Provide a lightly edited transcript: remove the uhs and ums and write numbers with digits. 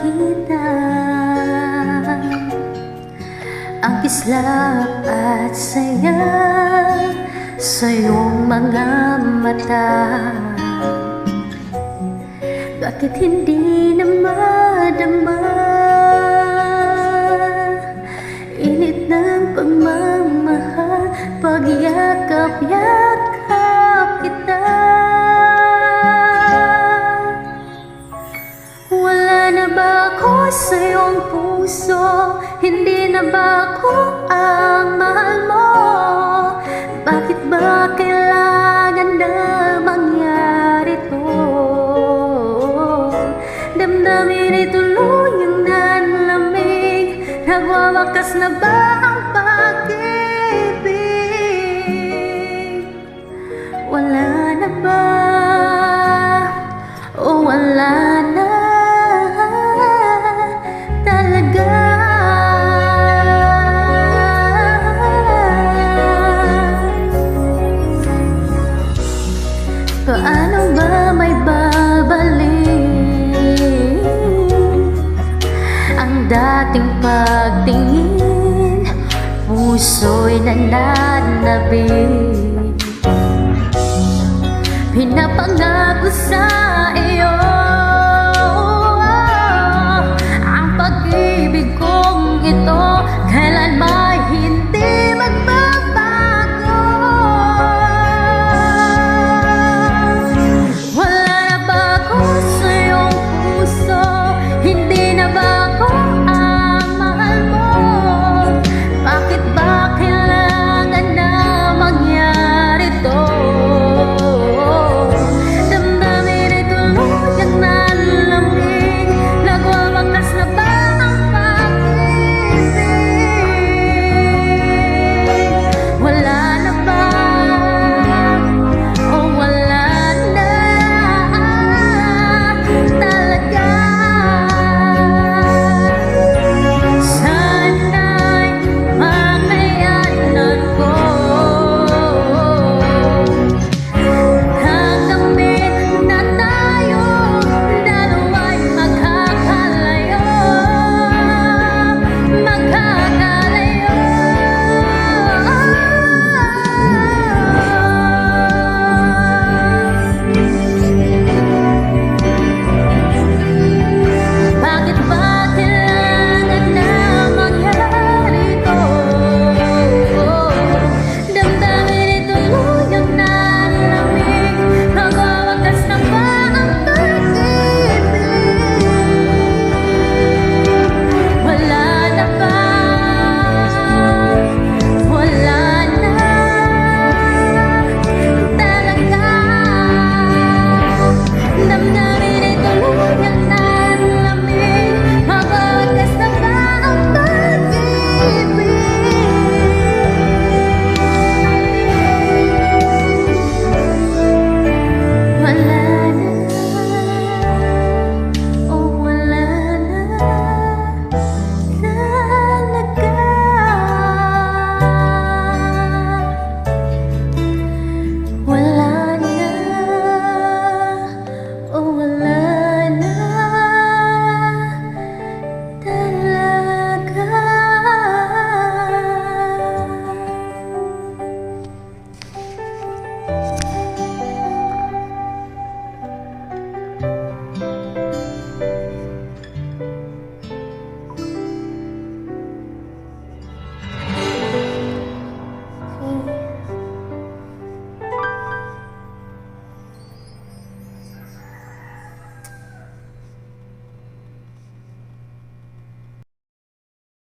makita ang kislap at saya sa iyong mga mata. Bakit hindi na madama init ng pagmamahal, pagyakap-yakap kita? Wala na ba ako sa iyong puso? Hindi na ba ako ang mahal mo? Bakit ba kailangan na mangyari to? Damdamin ay tuluyang nanlamig, nagwawakas na ba ang pag-ibig? Wala na ba? O wala na talaga? Paano ba may babalik ang dating pagtingin? Puso'y nananabik, pinapangako sa